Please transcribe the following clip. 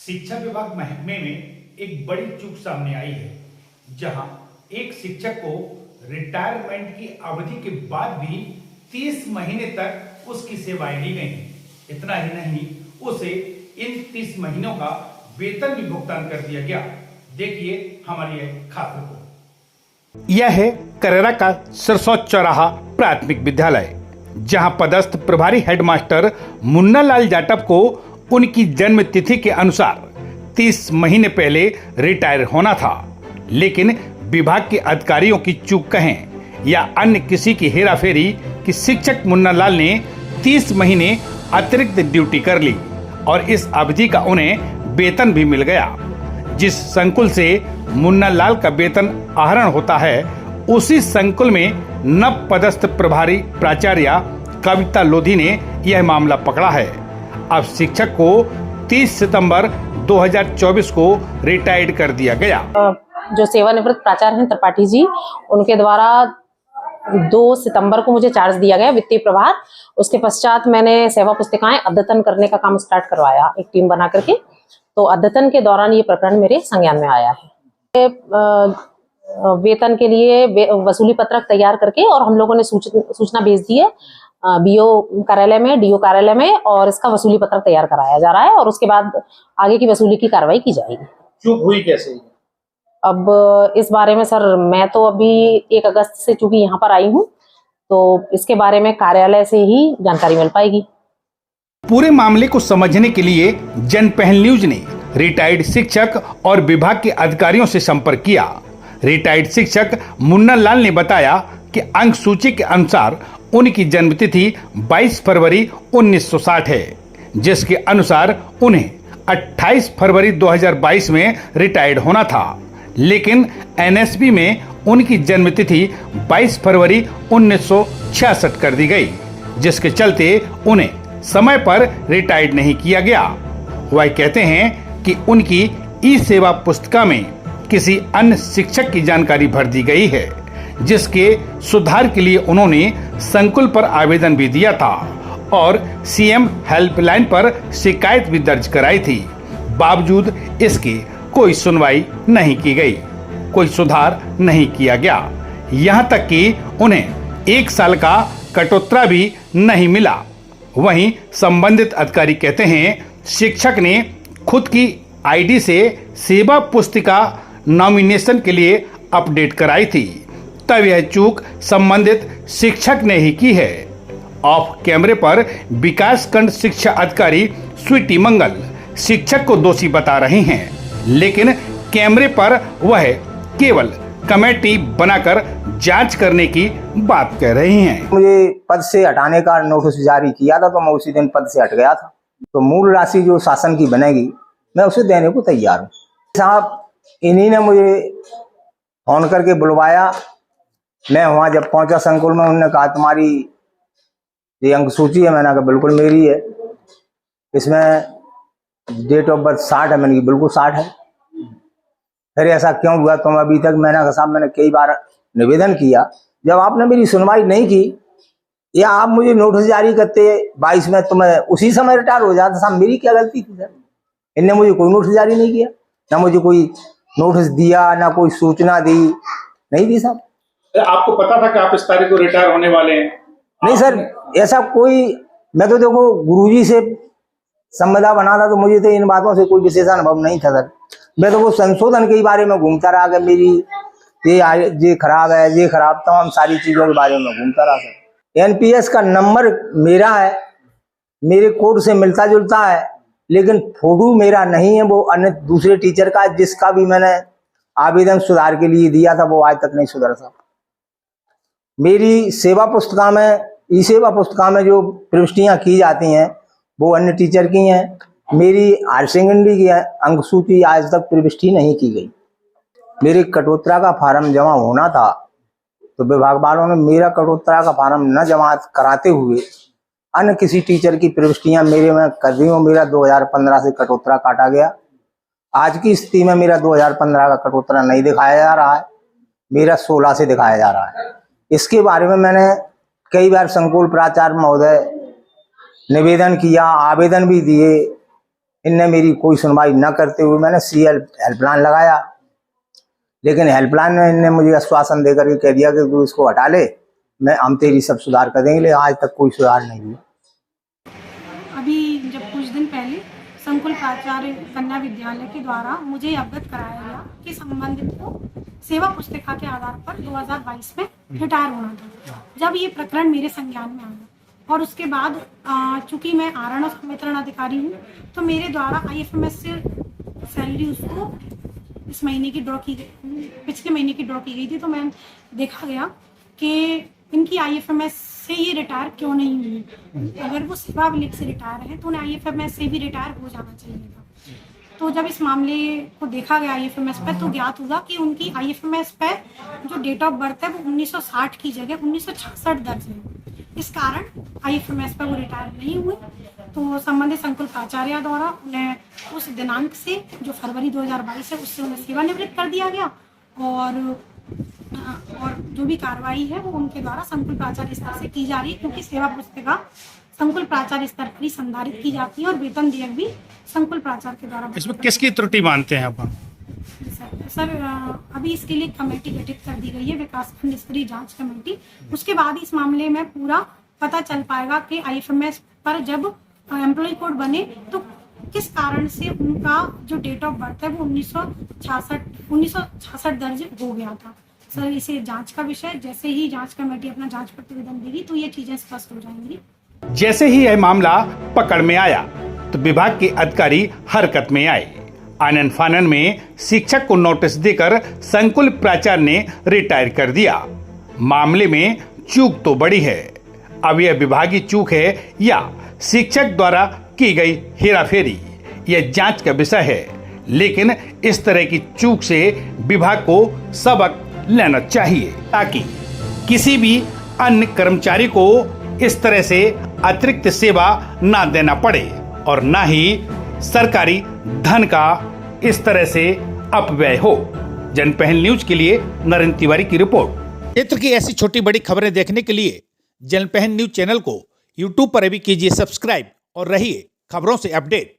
शिक्षा विभाग महकमे में एक बड़ी चूक सामने आई है, जहां एक शिक्षक को रिटायरमेंट की अवधि के बाद भी 30 महीने तक उसकी सेवाएं ली गई। इतना ही नहीं, उसे इन 30 महीनों का वेतन भी भुगतान कर दिया गया। देखिए हमारी खास रिपोर्ट। यह है करेरा का सरसौत चौराहा प्राथमिक विद्यालय, जहां पदस्थ प्रभारी हेडमास्टर मुन्ना लाल जाटव को उनकी जन्म तिथि के अनुसार 30 महीने पहले रिटायर होना था, लेकिन विभाग के अधिकारियों की चूक कहें या अन्य किसी की हेराफेरी कि शिक्षक मुन्ना लाल ने 30 महीने अतिरिक्त ड्यूटी कर ली और इस अवधि का उन्हें वेतन भी मिल गया। जिस संकुल से मुन्ना लाल का वेतन आहरण होता है, उसी संकुल में नव पदस्थ प्रभारी प्राचार्य कविता लोधी ने यह मामला पकड़ा है। अब शिक्षक को 30 सितंबर 2024 को रिटायर्ड कर दिया गया। जो सेवानिवृत्त प्राचार्य हैं त्रिपाठी जी, उनके द्वारा 2 सितंबर को मुझे चार्ज दिया गया वित्तीय प्रभार। उसके पश्चात मैंने सेवा पुस्तिकाएं अद्यतन करने का काम स्टार्ट करवाया एक टीम बना करके। तो अद्यतन के दौरान ये प्रकरण मेरे संज्ञान में आया है। वेतन के लिए वसूली पत्रक तैयार करके और हम लोगों ने सूचना भेज दी है बीओ कार्यालय में, डीओ कार्यालय में, और इसका वसूली पत्रक तैयार कराया जा रहा है और उसके बाद आगे की वसूली की कार्रवाई की जाएगी। चूक हुई कैसे? अब इस बारे में सर, मैं तो अभी 1 अगस्त से चूंकि यहाँ पर आई हूँ, तो इसके बारे में कार्यालय से ही जानकारी मिल पाएगी। पूरे मामले को समझने के लिए जनपहल न्यूज ने रिटायर्ड शिक्षक और विभाग के अधिकारियों से संपर्क किया। रिटायर्ड शिक्षक मुन्ना लाल ने बताया कि अंक सूची के अनुसार उनकी जन्मतिथि 22 फरवरी 1960 है, जिसके अनुसार उन्हें 28 फरवरी 2022 में रिटायर्ड होना था, लेकिन एनएसबी में उनकी जन्मतिथि 22 फरवरी 1966 कर दी गई, जिसके चलते उन्हें समय पर रिटायर्ड नहीं किया गया। वह कहते हैं कि उनकी ई सेवा पुस्तिका में किसी अन्य शिक्षक की जानकारी भर दी गई है, जिसके सुधार के लिए उन्होंने संकुल पर आवेदन भी दिया था और सीएम हेल्पलाइन पर शिकायत भी दर्ज कराई थी। बावजूद इसके कोई सुनवाई नहीं की गई, कोई सुधार नहीं किया गया। यहाँ तक कि उन्हें 1 साल का कटौतरा भी नहीं मिला। वहीं संबंधित अधिकारी कहते हैं शिक्षक ने खुद की आईडी से सेवा पुस्तिका नॉमिनेशन के लिए अपडेट कराई थी, तब यह चूक संबंधित शिक्षक ने ही की है। ऑफ कैमरे पर विकासखंड शिक्षा अधिकारी स्वीटी मंगल शिक्षक को दोषी बता रही हैं, लेकिन कैमरे पर वह केवल कमेटी बनाकर जांच करने की बात कह रही हैं। मुझे पद से हटाने का नोटिस जारी किया था, तो मैं उसी दिन पद से हट गया था। तो मूल राशि जो शासन की बनेगी, मैं उसे देने को तैयार हूँ। साहब, इन्हीं ने मुझे फोन करके बुलवाया। मैं वहाँ जब पहुंचा संकुल में, उन्होंने कहा तुम्हारी ये अंक सूची है। मैंने कहा बिल्कुल मेरी है। इसमें डेट ऑफ बर्थ 60 है। मैंने कहा बिल्कुल 60 है। फिर ऐसा क्यों हुआ तुम अभी तक? मैंने कहा साहब, मैंने कई बार निवेदन किया, जब आपने मेरी सुनवाई नहीं की या आप मुझे नोटिस जारी करते 22 में, तो मैं उसी समय रिटायर हो जाता। साहब, मेरी क्या गलती थी सर? इनने मुझे कोई नोटिस जारी नहीं किया, ना मुझे कोई नोटिस दिया, ना कोई सूचना दी, नहीं दी साहब। आपको पता था कि आप इस तारीख को रिटायर होने वाले हैं? नहीं सर, ऐसा कोई, मैं तो देखो गुरुजी से संबंधा बना था, तो मुझे तो इन बातों से कोई विशेष अनुभव नहीं था सर। मैं तो वो संशोधन के बारे में घूमता रहा कि मेरी ये खराब है, ये खराब, तमाम सारी चीजों के बारे में घूमता रहा सर। एनपीएस का नंबर मेरा है, मेरे कोड से मिलता जुलता है, लेकिन फोटो मेरा नहीं है, वो अन्य दूसरे टीचर का, जिसका भी मैंने आवेदन सुधार के लिए दिया था, वो आज तक नहीं सुधरा था। मेरी सेवा पुस्तिका में, ई सेवा पुस्तिका में जो प्रविष्टियां की जाती हैं वो अन्य टीचर की हैं। मेरी हायर सेकेंडरी की अंक सूची आज तक प्रविष्टि नहीं की गई। मेरे कटौतरा का फार्म जमा होना था, तो विभाग वालों ने मेरा कटौतरा का फार्म न जमा कराते हुए अन्य किसी टीचर की प्रविष्टियां मेरे में कर दी। मेरा 2015 से कटौतरा काटा गया। आज की स्थिति में मेरा 2015 का कटौतरा नहीं दिखाया जा रहा है, मेरा 16 से दिखाया जा रहा है। इसके बारे में मैंने कई बार संकुल प्राचार्य महोदय निवेदन किया, आवेदन भी दिए, इनने मेरी कोई सुनवाई न करते हुए मैंने CL हेल्पलाइन लगाया, लेकिन हेल्पलाइन में इनने मुझे आश्वासन देकर के कह दिया कि तू इसको हटा ले, हम तेरी सब सुधार कर देंगे। आज तक कोई सुधार नहीं हुआ। अभी जब कुछ दिन पहले संकुल प्राचार्य कन्या विद्यालय के द्वारा मुझे अवगत कराया गया कि संबंधित को सेवा पुस्तिका के आधार पर 2022 में रिटायर होना था। जब ये प्रकरण मेरे संज्ञान में आया और उसके बाद चूंकि मैं आरण और वितरण अधिकारी हूँ, तो मेरे द्वारा IFMS से सैलरी उसको इस महीने की ड्रॉ की गई, पिछले महीने की ड्रॉ की गई थी। तो मैं देखा गया कि इनकी IFMS से ये रिटायर क्यों नहीं हुई। अगर वो सेवा अभिलेख से रिटायर है तो उन्हें IFMS से भी रिटायर हो जाना चाहिए था। तो जब इस मामले को देखा गया IFMS पर, तो ज्ञात हुआ कि उनकी IFMS पर जो डेट ऑफ बर्थ है वो 1960 की जगह 1966 दर्ज है। इस कारण IFMS पर वो रिटायर नहीं हुए। तो संबंधित संकुल प्राचार्य द्वारा उन्हें उस दिनांक से, जो फरवरी 2022 है, उससे उन्हें सेवानिवृत्त कर दिया गया और जो भी कार्रवाई है वो उनके द्वारा संकुल प्राचार्य स्तर से की जा रही है, क्योंकि सेवा पुस्तिका संकुल प्राचार्य स्तर पर ही संधारित की जाती है और वेतन देयक भी संकुल प्राचार्य के द्वारा। इसमें किसकी त्रुटि मानते हैं आप? सर अभी इसके लिए कमेटी गठित कर दी गई है, विकास खंड स्तरीय जांच कमेटी। उसके बाद इस मामले में पूरा पता चल पाएगा कि IFMS पर जब एम्प्लॉय कोड बने तो किस कारण से उनका जो डेट ऑफ बर्थ है वो 1966 दर्ज हो गया था। सर इसे जांच का विषय, जैसे ही जांच कमेटी अपना जांच प्रतिवेदन देगी तो ये चीजें स्पष्ट हो जाएंगी। जैसे ही यह मामला पकड़ में आया तो विभाग के अधिकारी हरकत में आए। आनन फानन में शिक्षक को नोटिस देकर संकुल प्राचार्य ने रिटायर कर दिया। मामले में चूक तो बड़ी है, अब यह विभागीय चूक है या शिक्षक द्वारा की गई हेराफेरी, यह जांच का विषय है। लेकिन इस तरह की चूक से विभाग को सबक लेना चाहिए, ताकि किसी भी अन्य कर्मचारी को इस तरह से अतिरिक्त सेवा ना देना पड़े और ना ही सरकारी धन का इस तरह से अपव्यय हो। जनपहल न्यूज के लिए नरेंद्र तिवारी की रिपोर्ट। क्षेत्र की ऐसी छोटी बड़ी खबरें देखने के लिए जनपहल न्यूज चैनल को YouTube पर भी कीजिए सब्सक्राइब और रहिए खबरों से अपडेट।